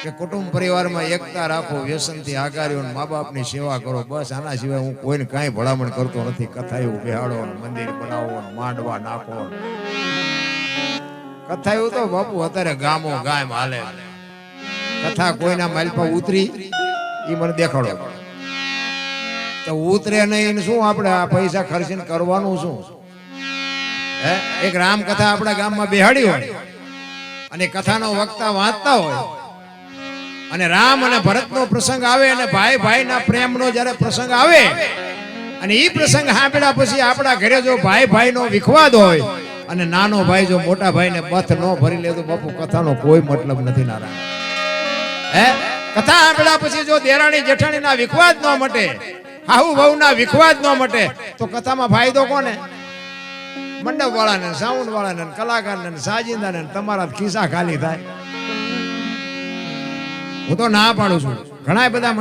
કે કુટુંબ પરિવારમાં એકતા રાખો, વ્યસનથી આગાર્યો, મા બાપની સેવા કરો, બસ આના સિવાય હું કોઈને કાંઈ ભલામણ કરતો નથી. કથાયું બેહાડો, મંદિર બનાવો, માંડવા નાખો. કથાયું તો બાપુ અત્યારે ગામો ગામ હાલે. કથા કોઈના માલપા ઉતરી એ મને દેખાડો તો ઉતરે નહીં. શું આપણે આ પૈસા ખર્ચીને કરવાનું શું? હે, એક રામ કથા આપણા ગામમાં બેહાડી હોય અને કથાનો વક્તા વાંચતા હોય અને રામ અને ભરતનો પ્રસંગ આવે અને ભાઈ ભાઈના પ્રેમનો જ્યારે પ્રસંગ આવે અને એ પ્રસંગ સાંભળ્યા પછી આપણા ઘરે જો ભાઈ ભાઈનો વિખવાદ હોય અને નાનો ભાઈ જો મોટા ભાઈને બથ ન ભરી લે તો બાપુ કથાનો કોઈ મતલબ નથી. નારાયણ હે, કથા સાંભળ્યા પછી જો દેરાણી જેઠાણીના વિખવાદ ન મટે, હાહુ વહુના વિખવાદ ન મટે તો કથામાં ફાયદો કોને? મંડપ વાળાને, સાઉન્ડ વાળાને, કલાકારને, સાજિંદાને, તમારા ખિસ્સા ખાલી થાય. હું તો ના પાડું છું. ઘણા બધા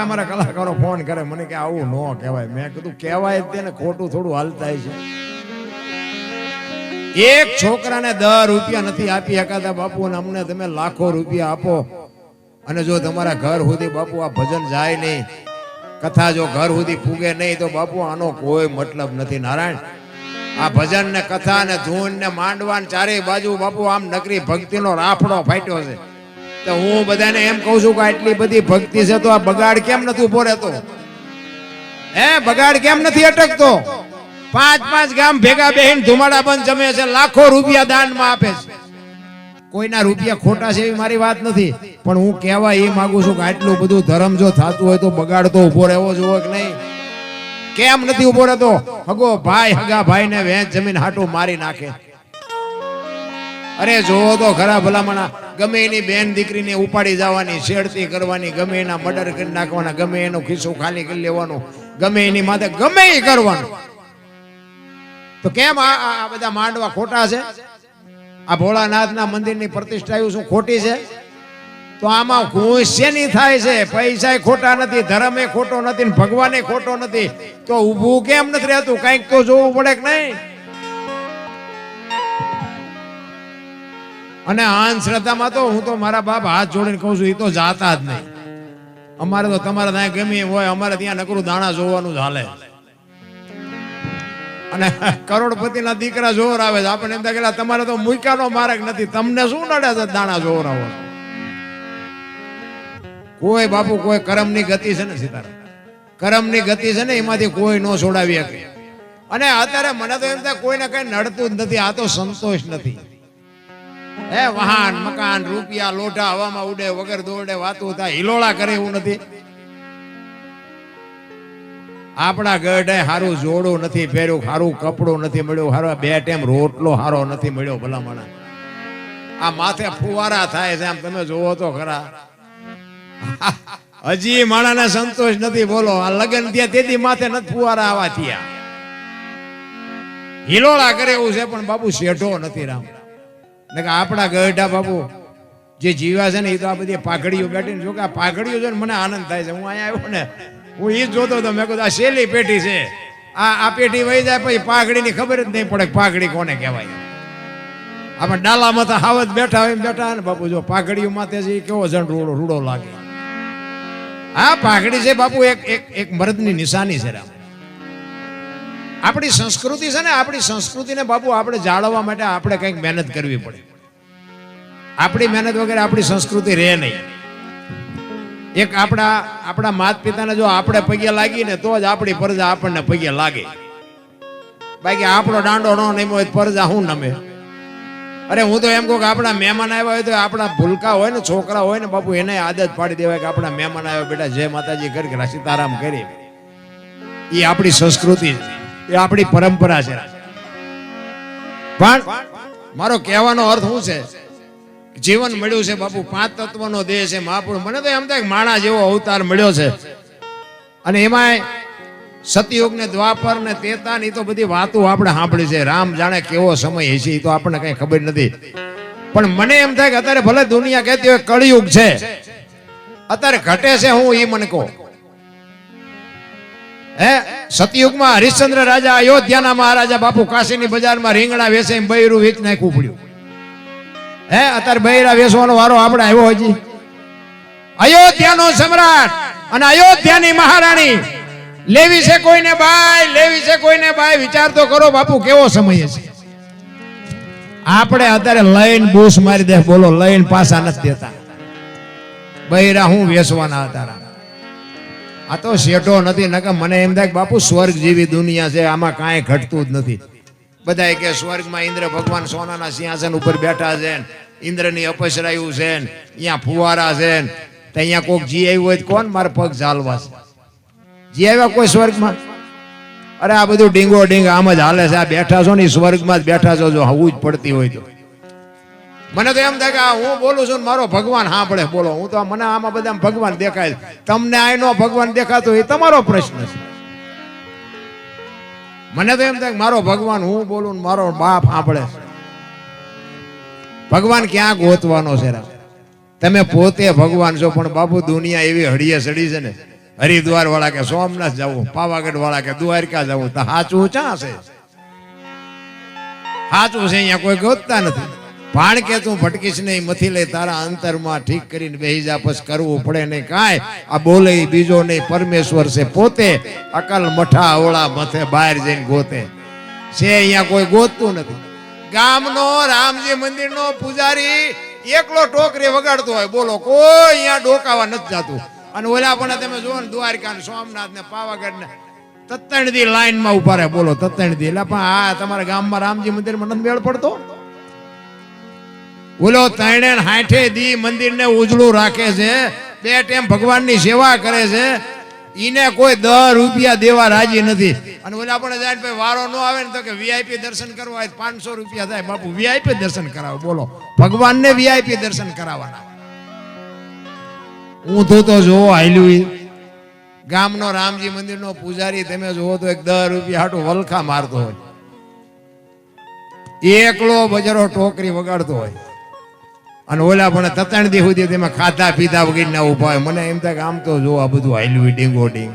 અમારા કલાકારો ફોન કરે મને કે આવું ન કહેવાય. મેં કીધું કહેવાય તેને ખોટું થોડું હાલતા છે. એક છોકરાને 10 રૂપિયા નથી આપી શકાતા બાપુ, અને અમને તમે લાખો રૂપિયા આપો અને જો તમારા ઘર સુધી બાપુ આ ભજન જાય નહીં, કથા જો ઘર સુધી પૂગે નહીં તો બાપુ આનો કોઈ મતલબ નથી. નારાયણ, આ ભજન ને કથા ને ધૂન ને માંડવા ને ચારે બાજુ બાપુ આમ નકરી ભક્તિનો રાફડો ફાટ્યો છે. તો હું બધાને એમ કહું છું કે આટલી બધી ભક્તિ છે તો આ બગાડ કેમ નથી ઉભો રહેતો? હે, બગાડ કેમ નથી અટકતો? 5 ગામ ભેગા બેહીને ધુમાડા બંધ જમે છે, લાખો રૂપિયા દાનમાં આપે છે. કોઈના રૂપિયા ખોટા છે એવી મારી વાત નથી, પણ હું કહેવા એ માંગુ છું કે આટલું બધું ધર્મ જો થતું હોય તો બગાડ તો ઉભો રહેવો જોઈએ કે નહીં? કેમ નથી ઉભો રહેતો? હગો ભાઈ હગા ભાઈને વેચ જમીન હાટું મારી નાખે. અરે જોવો તો ખરા ભલામણા, ગમે એની બેન દીકરીને ઉપાડી જવાની, છેડતી કરવાની, ગમે એના મર્ડર કરી નાખવાના, ગમે એનો ખિસ્સો ખાલી કરી લેવાનો, ગમે એની માથે ગમે એ કરવાનું. તો કેમ આ બધા માંડવા ખોટા છે? આ ભોળાનાથના મંદિરની પ્રતિષ્ઠા શું ખોટી છે? તો આમાં ખુશ શેની થાય છે? પૈસા ખોટા નથી, ધર્મ એ ખોટો નથી, ભગવાન એ ખોટો નથી, તો ઊભું કેમ નથી રહેતું? કઈક તો જોવું પડે કે નહીં? અને અંધશ્રદ્ધામાં તો હું તો મારા બાપ હાથ જોડીને કહું છું, એ તો જાતા જ નહીં. અમારે તો તમારે ત્યાં ગમે હોય, અમારે ત્યાં નકરું દાણા જોવાનું જ હાલે. અને કરોડપતિના દીકરા જોર આવે છે, આપણે એમ થાય તમારે તો મૂકાનો માર્ગ નથી, તમને શું નડે છે દાણા જોર આવો? કોઈ બાપુ કોઈ કરમની ગતિ છે ને સીતારામ, કરમની ગતિ છે ને એમાંથી કોઈ ન છોડાવી શકે. અને અત્યારે મને તો એમ થાય કોઈને કઈ નડતું જ નથી. આ તો સંતોષ નથી. હે, વાહન મકાન રૂપિયા લોઢા હવામાં ઉડે, વગર દોડે વાતું થાય, હિલોળા કરે એવું નથી. આપણા ગઢે સારું જોડું નથી પહેર્યું, સારું કપડું નથી મળ્યું, સારો 2 ટાઈમ રોટલો સારો નથી મળ્યો. ભલામણા આ માથે ફુવારા થાય છે, આમ તમે જોવો તો ખરા. હજી માણાને સંતોષ નથી. બોલો, આ લગ્ન થયા તેથી માથે નથી ફુવારા આવા થયા, હિલોળા કરે એવું છે, પણ બાપુ શેઠો નથી. રામ ને કે આપણા ગઢા બાપુ જે જીવા છે ને એ તો આ બધી પાઘડીઓ બેઠીને, જો કે આ પાઘડીઓ જોઈને મને આનંદ થાય છે. હું અહીંયા આવ્યો ને, હું એ જ જોતો હતો. મેં કીધું આ શેલી પેઢી છે, આ પેઢી વહી જાય પછી પાઘડીની ખબર જ નહીં પડે પાઘડી કોને કહેવાય. આપણે ડાલામાં તો હાવત બેઠા હોય બેઠા ને બાપુ, જો પાઘડીઓ માથે છે કેવો જણ રૂડો લાગે. આ પાઘડી છે બાપુ એક મર્દની નિશાની છે. રામ, આપણી સંસ્કૃતિ છે ને, આપણી સંસ્કૃતિને બાપુ આપણે જાળવવા માટે આપણે કંઈક મહેનત કરવી પડે. આપણી મહેનત વગેરે આપણી સંસ્કૃતિ રહે નહીં. એક આપણા માતા પિતાને જો આપણે પગે લાગીને તો જ આપણી પરજા આપણને પગે લાગે. બાકી આપણો દાંડો ન નમ્યો હોય પરજા હું નમે? અરે હું તો એમ કહું કે આપણા મહેમાન આવ્યા હોય તો આપણા ભૂલકા હોય ને, છોકરા હોય ને બાપુ, એને આદત પાડી દેવાય કે આપણા મહેમાન આવ્યા બેટા જય માતાજી કરી કે સીતારામ કરી. એ આપણી સંસ્કૃતિ છે, એ આપણી પરંપરા છે. પણ મારો કહેવાનો અર્થ શું છે? જીવન મળ્યું છે બાપુ, 5 તત્વનો દેહ છે મહાપુરુષ. મને તો એમ થાય માણા જેવો અવતાર મળ્યો છે. અને એમાં સતયુગ ને દ્વાપર ને ત્રેતા ની તો બધી વાતો આપણે સાંભળી છે. રામ જાણે કેવો સમય હશે એ તો આપણને કઈ ખબર નથી. પણ મને એમ થાય કે અત્યારે ભલે દુનિયા કહેતી હોય કળિયુગ છે, અત્યારે ઘટે છે હું એ મને કહો. હે, સતયુગમાં હરિશ્ચંદ્ર રાજા, અયોધ્યાના મહારાજા બાપુ કાશીની બજારમાં રીંગણા વેચે બૈરું વેચ નાખવું પડ્યું. હે, અત્યારે બૈરા વેચવાનો વારો આપણે આવ્યો હજી? અયોધ્યાનો સમ્રાટ અને અયોધ્યાની મહારાણી લેવી છે કોઈને બાય, લેવી છે કોઈને બાય. વિચાર તો કરો બાપુ કેવો સમય છે. આપણે અત્યારે લઈને બૂસ મારી દે, બોલો લઈને પાછા નથી દેતા. બૈરા હું વેસવાના હતા. આ તો શેઠો નથી. નકર મને એમ થાય કે બાપુ સ્વર્ગ જેવી દુનિયા છે, આમાં કાંઈ ઘટતું જ નથી. બધા કે સ્વર્ગમાં ઇન્દ્ર ભગવાન સોનાના સિંહાસન ઉપર બેઠા છે, ઇન્દ્રની અપસરાયું છે, અહીંયા ફુવારા છે, તો અહીંયા કોઈક જી આવ્યું હોય તો કોણ મારે પગ ચાલવા છે? જી આવ્યા કોઈ સ્વર્ગમાં? અરે આ બધું ડીંગો ડીંગ આમ જ હાલે છે. આ બેઠા છો ને સ્વર્ગમાં જ બેઠા છો, જો હવું જ પડતી હોય તો. મને તો એમ થાય કે હું બોલું છું ને મારો ભગવાન સાંભળે. બોલો, હું તો મને આમાં બધા ભગવાન દેખાય, તમને આનો ભગવાન દેખાતો એ તમારો પ્રશ્ન છે. મને તો એમ થાય કે મારો ભગવાન હું બોલું ને મારો બાપ સાંભળે. ભગવાન ક્યાં ગોતવાનો છે? તમે પોતે ભગવાન છો, પણ બાપુ દુનિયા એવી હળીએ સડી છે ને. હરિદ્વાર વાળા કે સોમનાથ જવું, પાવાગઢ વાળા કે દ્વારકા જવું, તો સાચું ક્યાં છે? સાચું છે અહીંયા કોઈ ગોતતા નથી. ભાણ કે તું ભટકીશ નહીં, મથી લઈ તારા અંતરમાં ઠીક કરીને બેહી જા, પછી કરવું પડે નહીં કાંઈ. આ બોલે બીજો નહીં, પરમેશ્વર છે પોતે. અકલ મઠા અવળા મથે બહાર જઈને ગોતે છે, અહીંયા કોઈ ગોતતું નથી. ગામનો રામજી મંદિરનો પૂજારી એકલો ટોકરી વગાડતો હોય, બોલો કોઈ અહીંયા ડોકાવા નથી જતું. અને ઓલા પણ તમે જુઓ ને દ્વારકા ને સોમનાથ ને પાવાગઢ ને તત્તણદી લાઈન માં ઉભા રહે. બોલો તત્તણદી. એટલે પણ આ તમારા ગામમાં રામજી મંદિરમાં નથી મેળ પડતો? બોલો 360 દી મંદિરને ઉજળું રાખે છે, 2 ટાઈમ ભગવાનની સેવા કરે છે, ઈને કોઈ 10 રૂપિયા દેવા રાજી નથી. અને ઓલા પણ જાય ભાઈ વારો ન આવે ને તો કે વીઆઈપી દર્શન કરવા હોય 500 રૂપિયા થાય. બાપુ વીઆઈપી દર્શન કરાવો, બોલો ભગવાનને વીઆઈપી દર્શન કરાવવાના. હું તો જોવો હાલ્યું ગામનો રામજી મંદિરનો પૂજારી તમે જોવો તો 10 રૂપિયા હાટું વલખા મારતો હોય, એકલો બજારો ટોકરી વગાડતો હોય. અને ઓલા પણ તત્ણ દી સુધી તેમાં ખાધા પીધા વગર ના ઉભા હોય. મને એમ થાય કે આમ તો જો આ બધું હાલ્યું ડીંગો ડીંગ.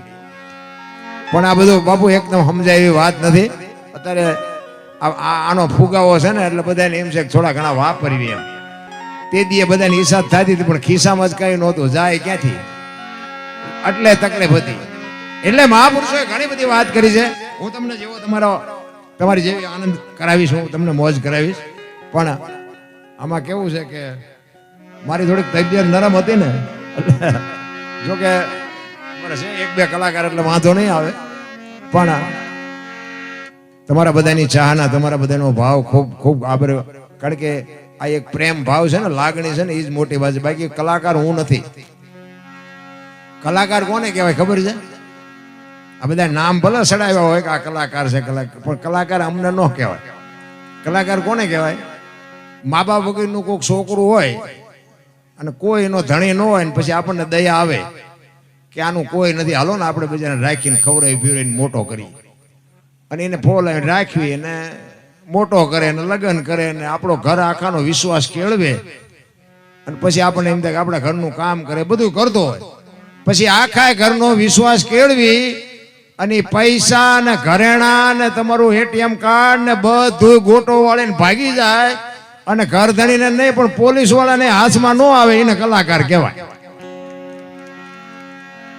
પણ આ બધું બાપુ એકદમ સમજાય એવી વાત નથી. અત્યારે આનો ફુગાવો છે ને એટલે બધાને એમ છે કે થોડા ઘણા વાપરવી એમ. તે દીએ બધાની હિસાબ થતી હતી, પણ ખિસ્સામાં જ કઈ નહોતું, જાય ક્યાંથી? એટલે તકલીફ હતી. એટલે મહાપુરુષોએ ઘણી બધી વાત કરી છે. હું તમને જેવો તમારી જેવી આનંદ કરાવીશ, હું તમને મોજ કરાવીશ. પણ આમાં કેવું છે કે મારી થોડીક તબિયત નરમ હતી ને, જો કે મારે છે 1-2 કલાકાર એટલે વાંધો નહીં આવે. પણ તમારા બધાની ચાહના, તમારા બધાનો ભાવ ખૂબ ખૂબ આભાર. કારણ કે આ એક પ્રેમ ભાવ છે ને, લાગણી છે ને, એ જ મોટી વાત છે. બાકી કલાકાર હું નથી. કલાકાર કોને કહેવાય ખબર છે? આ બધા નામ ભલે સડાવ્યા હોય કે આ કલાકાર છે, કલાકાર, પણ કલાકાર અમને ન કહેવાય. કલાકાર કોને કહેવાય? મા બાપ વગરનું કોઈક છોકરું હોય અને કોઈ એનો ધણી ન હોય ને પછી આપણને દયા આવે કે આનું કોઈ નથી, હાલો ને આપણે બધાને રાખીને ખવડાવી પીવડાવીને મોટો કરી, અને એને ફોલાવીને રાખવી અને મોટો કરે ને લગ્ન કરે ને આપણો ઘર આખાનો વિશ્વાસ કેળવે. અને પછી આપણને એમ થાય કે આપણા ઘરનું કામ કરે, બધું કરતો હોય. પછી આખા ઘરનો વિશ્વાસ કેળવી અને પૈસા ને ઘરેણા ને તમારું એટીએમ કાર્ડ ને બધું ગોટો વાળીને ભાગી જાય, અને ઘર ધણીને નહીં પણ પોલીસ વાળાને હાથમાં ન આવે, એને કલાકાર કહેવાય.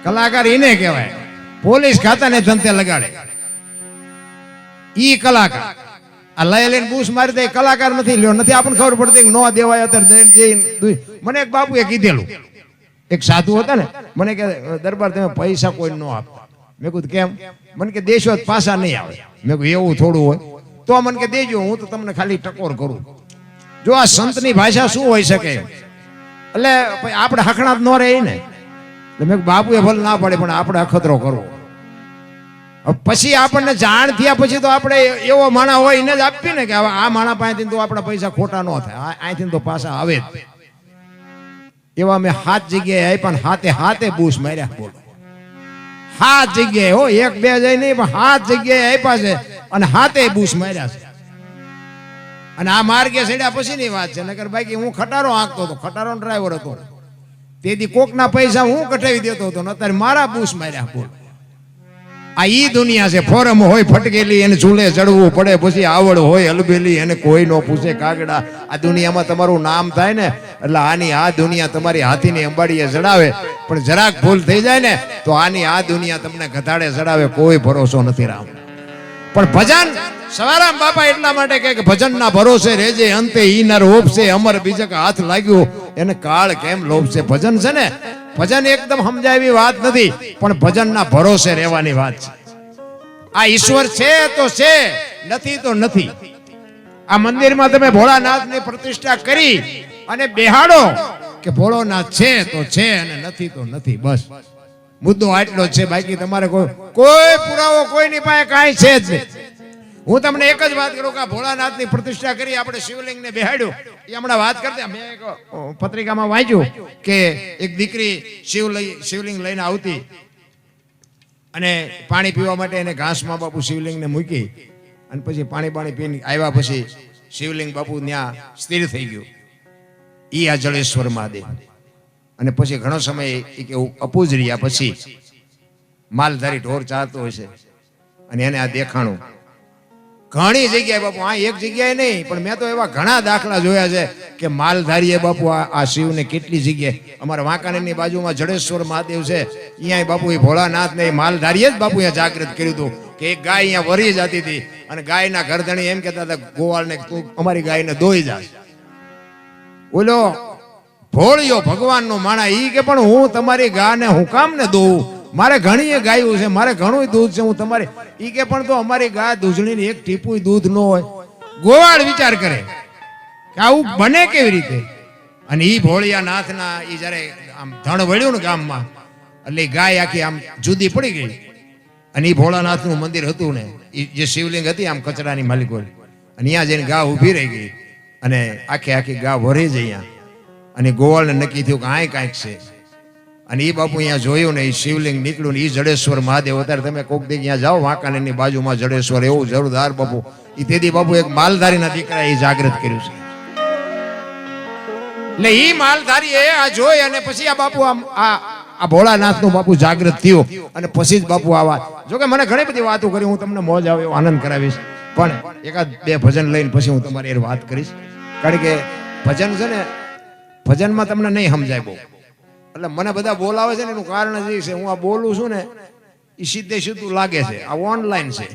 કલાકાર એને કહેવાય. પોલીસ ખાતાને ધંધે લગાડે ઈ કલાકાર. આ લઈ લઈને બૂસ મારી દે કલાકાર નથી. લ્યો નથી આપણને ખબર પડતી કે ન દેવાય. અત્યારે મને એક બાપુએ કીધેલું, એક સાધુ હતા ને, મને કે દરબાર તમે પૈસા કોઈ ન આપતા. મેં કીધું કેમ? મને કે દેશો પાછા નહીં આવે. મેં કીધું એવું થોડું હોય તો મને કે દેજો, હું તો તમને ખાલી ટકોર કરું. જો આ સંતની ભાષા શું હોઈ શકે? એટલે આપણે હખણાત ન રહે ને. મેં બાપુએ ભલે ના પડે પણ આપણે અખતરો કરવો. પછી આપણને જાણ થયા પછી તો આપણે એવો માણા હોય એને જ આપીએ ને કે આ માણા પાસેથી તો આપણા પૈસા ખોટા ન થાય, અહીંથી તો પાછા આવે જ. એવા મેં 7 જગ્યાએ આપ્યા, હાથે હાથે બૂસ માર્યા. બોલો 7 જગ્યાએ હો, 1-2 જાય નહીં પણ 7 જગ્યાએ આપ્યા છે અને હાથે બૂસ માર્યા છે. અને આ માર્ગે ચડ્યા પછીની વાત છે. નકર બાકી હું ખટારો હાંકતો હતો, ખટારો ડ્રાઈવર હતો. તેથી કોકના પૈસા હું કઢાવી દેતો હતો, અત્યારે મારા બૂસ માર્યા. બોલ આ ઈ દુનિયા છે. ફોરમ હોય ફટકેલી એને ચૂલે ચડવું પડે, પછી આવડ હોય અલબેલી એને કોઈ નો પૂછે કાગડા. આ દુનિયામાં તમારું નામ થાય ને એટલે આની આ દુનિયા તમારી હાથીની અંબાડીએ ચડાવે, પણ જરાક ભૂલ થઈ જાય ને તો આની આ દુનિયા તમને ગધાડે ચડાવે. કોઈ ભરોસો નથી રામ. પણ ભજન સવારામ બાપા એટલા માટે કે ભજનના ભરોસે રેજે, અંતે ઈ નર ઓપશે, અમર બીજક હાથ લાગ્યો એને કાળ કેમ લોભશે. ભજન છે ને, ભજન એકદમ સમજાય એવી વાત નથી, પણ ભજનના ભરોસે રહેવાની વાત છે. આ ઈશ્વર છે તો છે, નથી તો નથી. આ મંદિરમાં તમે ભોળાનાથની પ્રતિષ્ઠા કરી અને બેહાડો કે ભોળોનાથ છે તો છે અને નથી તો નથી. બસ મુદ્દો આટલો જ છે. બાકી તમારે કોઈ પુરાવો કોઈની પાસે કાંઈ છે જ નહીં. હું તમને એક જ વાત કરું કે ભોળાનાથની પ્રતિષ્ઠા કરી, આપણે શિવલિંગને બેહાડ્યું. એ હમણાં વાત કરતા મેં એક પત્રિકામાં વાંચ્યું કે એક દીકરી શિવલિંગ લઈને આવતી અને પાણી પીવા માટે એને ઘાસમાં બાપુ શિવલિંગને મૂકી અને પછી પાણી પીને આવ્યા પછી શિવલિંગ બાપુ ત્યાં સ્થિર થઈ ગયું. ઈ આ જળેશ્વર મહાદેવ. અને પછી ઘણો સમય એ કે અપૂજ રહ્યા પછી માલધારી ઢોર ચારતો હોય છે અને એને આ દેખાણું. ઘણી જગ્યાએ બાપુ, આ એક જગ્યાએ નહીં પણ મેં તો એવા ઘણા દાખલા જોયા છે કે માલધારીએ બાપુ આ શિવને કેટલી જગ્યાએ, અમારા વાંકાનેરની બાજુમાં જડેશ્વર મહાદેવ છે, અહીંયા બાપુ એ ભોળાનાથ ને માલધારીએ જ બાપુ અહીંયા જાગૃત કર્યું હતું કે એક ગાય અહીંયા વરી જતી હતી અને ગાયના ઘરધણી એમ કહેતા હતા ગોવાળને તું અમારી ગાયને દોઈ જા. ઓલો ભોળિયો ભગવાનનો માણા ઈ કે પણ હું તમારી ગાયને હું કામ ને દોઉં, મારે ઘણી ગાયું છે, મારે ઘણું દૂધ છે, હું તમારી ઈ કે પણ તો અમારી ગાય દૂધણીને એક ટીપું દૂધ ન હોય. ગોવાળ વિચાર કરે કે આવું બને કેવી રીતે. અને ઈ ભોળિયાનાથના ઈ જયારે આમ ધણ વળ્યું ને ગામમાં એટલે ગાય આખી આમ જુદી પડી ગઈ. અને ઈ ભોળાનાથનું મંદિર હતું ને, ઈ જે શિવલિંગ હતી આમ કચરાની માલિકો, અને અહીંયા જઈને ગા ઊભી રહી ગઈ અને આખી ગા વરી જ અહીંયા. અને ગોવાળને નક્કી થયું કે આ કાંઈક છે. અને એ બાપુ અહીંયા જોયું ને, એ શિવલિંગ નીકળ્યું ને, એ જડેશ્વર મહાદેવ. અત્યારે તમે કોક દી અહીંયા જાઓ વાંકાનેરની બાજુમાં જડેશ્વર, એવું જોરદાર બાપુ. એ તેથી બાપુ એક માલધારીના દીકરા એ જાગૃત કર્યું છે. એટલે એ માલધારી આ જોઈ અને પછી આ બાપુ આ ભોળાનાથનું બાપુ જાગૃત થયો અને પછી જ બાપુ આ વાત. જોકે મને ઘણી બધી વાતો કરી, હું તમને મોજ આવે એવો આનંદ કરાવીશ, પણ એકાદ બે ભજન લઈને પછી હું તમારી એ વાત કરીશ. કારણ કે ભજન છે ને, ભજનમાં તમને નહીં સમજાય બહુ. એટલે મને બધા બોલાવે છે ને એનું કારણ જ છે, હું આ બોલું છું ને એ સીધે સીધું લાગે છે, આ ઓનલાઈન છે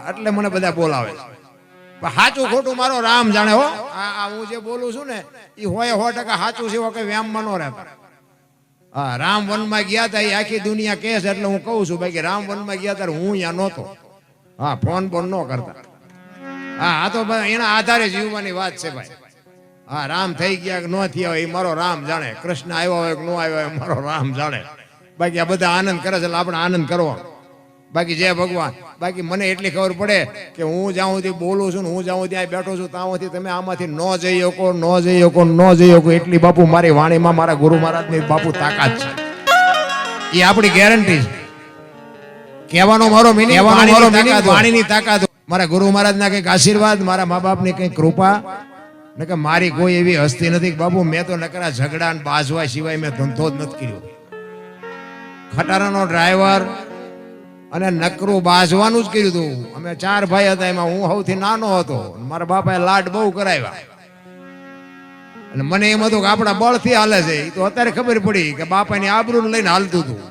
એટલે મને બધા બોલાવે છે. પણ સાચું ખોટું મારો રામ જાણે હો. આ હું જે બોલું છું ને એ હોય 100% સાચું છે, કે વ્યામમાં ન રહેતા. હા, રામ વનમાં ગયા હતા એ આખી દુનિયા કહે છે એટલે હું કહું છું. બાકી રામ વનમાં ગયા ત્યારે હું અહીંયા નહોતો. હા, ફોન બોન ન કરતા. હા, આ તો એના આધારે જીવવાની વાત છે ભાઈ. હા, રામ થઈ ગયા કે ન થયા હોય એ મારો રામ જાણે. કૃષ્ણ આવ્યો હોય કે ન આવ્યો હોય મારો રામ જાણે. બાકી આ બધા આનંદ કરે છે એટલે આપણે આનંદ કરવો. બાકી જય ભગવાન. બાકી મને એટલી ખબર પડે કે હું જ્યાં સુધી બોલું છું ને, હું જ્યાં ત્યાં બેઠો છું ત્યાં સુધી તમે આમાંથી ન જઈ શકો. એટલી બાપુ મારી વાણીમાં મારા ગુરુ મહારાજની બાપુ તાકાત છે. એ આપણી ગેરંટી છે. કહેવાનો મારો મિનિંગ વાણીની તાકાત. મારા ગુરુ મહારાજના કંઈક આશીર્વાદ, મારા મા બાપની કંઈક કૃપા, ને કે મારી કોઈ એવી હસ્તી નથી બાપુ. મેં તો નકરા ઝઘડા ને બાજવા સિવાય મેં ધંધો જ નથી કર્યો. ખટારાનો ડ્રાઈવર અને નકરું બાજવાનું જ કર્યું હતું. અમે 4 ભાઈ હતા, એમાં હું સૌથી નાનો હતો. મારા બાપાએ લાડ બહુ કરાવ્યા અને મને એમ હતું કે આપણા બળથી હાલે છે. એ તો અત્યારે ખબર પડી કે બાપાની આબરૂને લઈને હાલતું હતું.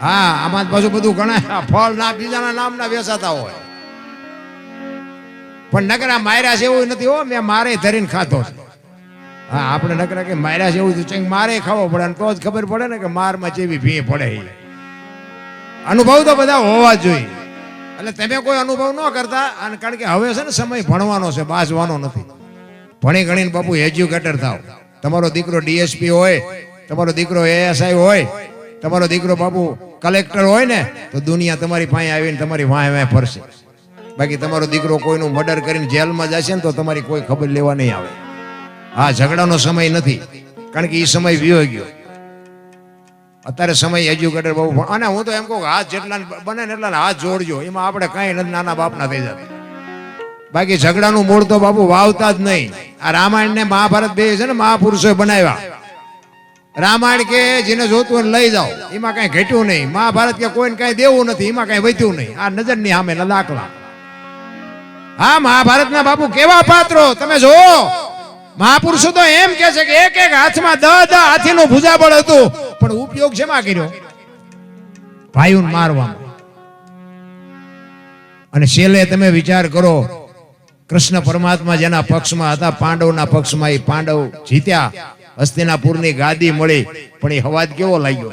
હા, આમાં પાછું બધું ઘણા ફળ ના બીજાના નામના વેચાતા હોય, પણ નકરા માર્યા છે એવું નથી હો. મેં મારે ધરીને ખાતો છે. હા, આપણે નકરા કે માર્યા છે એવું છે, મારે ખાવો પડે તો જ ખબર પડે ને કે મારમાં જેવી ભી પડે. અનુભવ તો બધા હોવા જોઈએ. એટલે તમે કોઈ અનુભવ ન કરતા. અને કારણ કે હવે છે ને સમય ભણવાનો છે, બાજવાનો નથી. ભણી ગણીને બાપુ એજ્યુકેટર થાવ. તમારો દીકરો ડીએસપી હોય, તમારો દીકરો એએસઆઈ હોય, તમારો દીકરો બાપુ કલેક્ટર હોય ને તો દુનિયા તમારી પાસે આવીને તમારી વાંહે ફરશે. બાકી તમારો દીકરો કોઈનું મર્ડર કરીને જેલમાં જશે ને તો તમારી કોઈ ખબર લેવા નહીં આવે. હા, ઝઘડાનો સમય નથી, કારણ કે એ સમય વિયો ગયો. અત્યારે સમય એજ્યુકેટર બહુ. અને હું તો એમ કહું હાથ જેટલા બને ને એટલા હાથ જોડજો. એમાં આપણે કાંઈ નથી નાના બાપના થઈ જતા. બાકી ઝઘડાનું મૂળ તો બાપુ વાવતા જ નહીં. આ રામાયણ ને મહાભારત બે છે ને મહાપુરુષોએ બનાવ્યા. રામાયણ કે જેને જોતું હોય લઈ જાઓ, એમાં કઈ ઘટ્યું નહીં. મહાભારત કે કોઈને કઈ દેવું નથી, એમાં કઈ વધ્યું નહીં. આ નજરની સામે દાખલા. હા, મહાભારતના બાપુ કેવા પાત્રો તમે જો. મહાપુરુષો તો એમ કે છે કે એક એક હાથમાં 10 હાથીનું ભુજાબળ હતું, પણ ઉપયોગ શેમાં કર્યો? ભાઈઓને મારવામાં. અને છેલ્લે તમે વિચાર કરો, કૃષ્ણ પરમાત્મા જેના પક્ષમાં હતા, પાંડવના પક્ષમાં, એ પાંડવ જીત્યા, હસ્તિનાપુરની ગાદી મળી. પણ એ હવાજ કેવો લાગ્યો?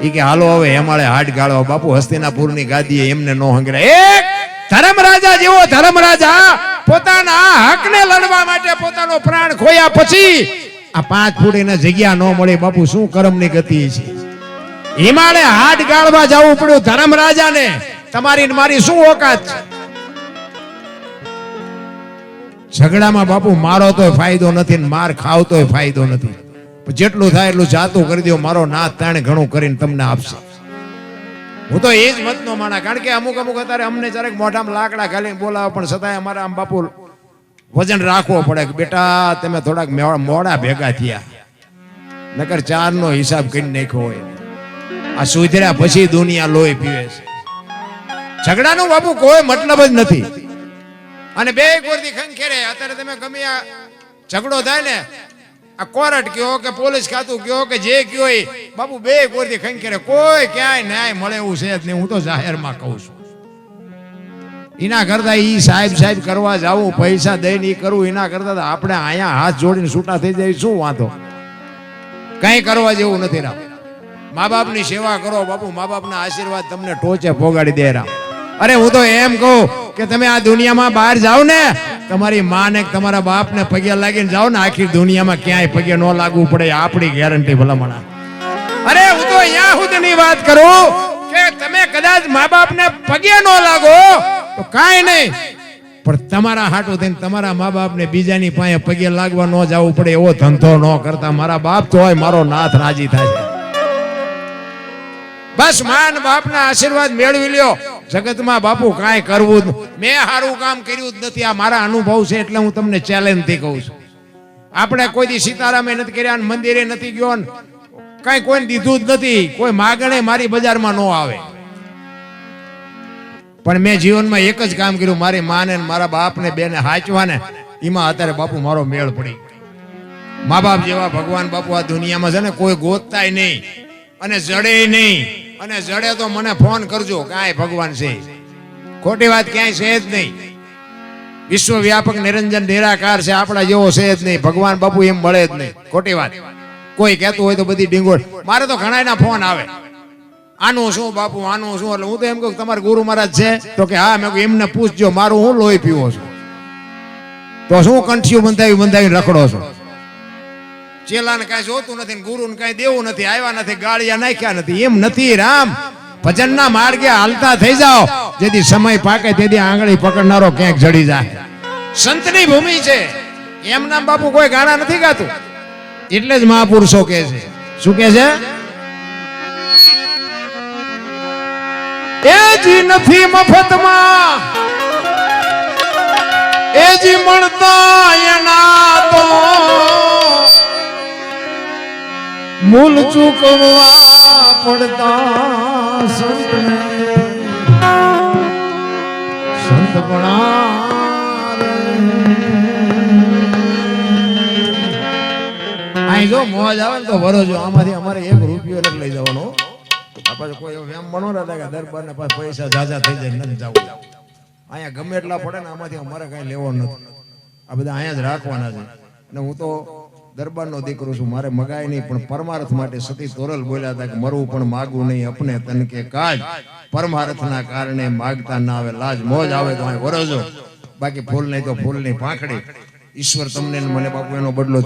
એ કે હાલો હવે હેમાળે હાડ ગાળો. બાપુ હસ્તિનાપુરની ગાદી એમને નો હંગરા. એક ધર્મરાજા જેવો ધર્મરાજા પોતાના હકને લડવા માટે પોતાનો પ્રાણ ખોયા પછી આ 5 ફૂટ એને જગ્યા ન મળી. બાપુ શું કર્મની ગતિ છે? હિમાલય હાડ ગાળવા જવું પડ્યું ધર્મરાજાને. તમારી મારી શું ઓકાત છે? ઝઘડામાં બાપુ મારો તોય ફાયદો નથી, માર ખાવ તોય ફાયદો નથી. જેટલું થાય એટલું જાતું કરી દો. મારો નાથ તાણે ઘણું કરીને તમને આપશે. હું તો એ જ મતનો માણા. કારણ કે અમુક અત્યારે અમને જરાક મોઢામાં લાકડા ઘાલીને બોલાવે, પણ છતાંય અમારે આમ બાપુ વજન રાખવો પડે કે બેટા તમે થોડાક મોડા ભેગા થયા, નકર 4 નો હિસાબ કરી નાખ્યો હોય. આ સુધર્યા પછી દુનિયા લોહી પીવે છે. ઝઘડાનું બાપુ કોઈ મતલબ જ નથી. અને બે કોરથી ખંખેરે. અત્યારે તમે ગમે આ ઝઘડો થાય ને, આ કોર્ટ કયો કે પોલીસ ખાતું કયો કે જે કયો એ બાપુ બે કોરથી ખંખેરે. કોઈ ક્યાંય ન્યાય મળે એવું છે જ નહીં. હું તો જાહેરમાં કહું છું. એના કરતા ઈ સાહેબ કરવા જાવું, પૈસા દઈને ઈ કરવું, એના કરતા આપણે અહીંયા હાથ જોડીને છૂટા થઈ જાય શું વાંધો? કઈ કરવા જેવું નથી. રામ મા બાપની સેવા કરો બાપુ. મા બાપના આશીર્વાદ તમને ટોચે પોગાડી દે. રામ અરે હું તો એમ કહું કે તમે આ દુનિયામાં બહાર જાઓ ને, તમારી માં ને તમારા બાપ ને પગે લાગીને જાઓ ને, આખી દુનિયામાં ક્યાંય પગે ન લાગવું પડે. આપણી ગેરંટી ભલામણા. અરે હું તો અહીંયા સુધીની વાત કરું કે તમે કદાચ મા બાપ ને પગે ન લાગો તો કાંઈ નહીં, પણ તમારા હાટું થઈને તમારા મા બાપ ને બીજાની પાસે પગે લાગવા ન જવું પડે એવો ધંધો ન કરતા. મારા બાપ તો હોય મારો નાથ રાજી થાય. બસ માન બાપના આશીર્વાદ મેળવી લ્યો. જગતમાં બાપુ કાંઈ કરવું જ. મેં સારું કામ કર્યું જ નથી. આ મારા અનુભવ છે એટલે હું તમને ચેલેન્જ થી કહું છું. આપણે કોઈ દી સીતારામે નથી કર્યા, મંદિરે નથી ગયો, કઈ કોઈને દીધું જ નથી. કોઈ માગણે મારી બજારમાં ન આવે. પણ મેં જીવનમાં એક જ કામ કર્યું, મારી માને મારા બાપને બેને હાચવા ને, એમાં અત્યારે બાપુ મારો મેળ પડી. મા બાપ જેવા ભગવાન બાપુ આ દુનિયામાં છે ને કોઈ ગોતતાય નહીં અને જડે નહીં. અને જડે તો મને ફોન કરજો. કાંઈ ભગવાન છે, ખોટી વાત ક્યાંય છે જ નહીં. વિશ્વવ્યાપક નિરંજન નિરાકાર છે, આપણા જેવો છે જ નહીં. ભગવાન બાપુ એમ મળે જ નહીં. ખોટી વાત. કોઈ કહેતું હોય તો બધી ડીંગોળ. મારે તો ઘણા ફોન આવે, આનું શું બાપુ, આનું શું. એટલે હું તો એમ કહું તમારા ગુરુ મહારાજ છે તો કે હા. મેં એમને પૂછજો મારું હું લોહી પીવો છું તો શું કંઠિયું બંધાવી રખડો છો? ચેલાને કાંઈ જોતું નથી, ગુરુને કાંઈ દેવું નથી, આવ્યા નથી, ગાળિયા નાખ્યા નથી. એમ નથી રામ. ભજનના માર્ગે હાલતા થઈ જાઓ. જેથી સમય પાકે તેથી આંગળી પકડનારો ક્યાંક જડી જાય. સંતની ભૂમિ છે. એમ નામ બાપુ કોઈ ગાણા નથી ગાતું. એટલે જ મહાપુરુષો કે છે. શું કે છે? એ જી નથી મફતમાં, એ જી મળતા એના તો મૂલ ચૂકવવા પડતા સંતને. સંતપણા અહીં જો મોજ આવે ને તો ભરોજો. આમાંથી અમારે 1 રૂપિયો નથી લઈ જવાનો. આપણે કોઈ એમ બનો ને કે દરબાર ને પાસે પૈસા જાજા થઈ જાય નથી જવું. અહીંયા ગમે એટલા પડે ને આમાંથી અમારે કઈ લેવો નથી. આ બધા અહીંયા જ રાખવાના છે. અને હું તો દરબારનો દીકરો છું. મારે મગાય નહીં, પણ પરમાર્થ માટે સતી તોરલ બોલ્યા હતા કે મરવું પણ માગવું નહીં, અપને તન કે કાજ પરમાર્થના કારણે માગતા ના આવે લાજ. મોજ આવે તો અહીં વરજો, બાકી ફૂલ નહીં તો ફૂલની પાંખડી. ઈશ્વર તમને મને બાપુ એનો બદલો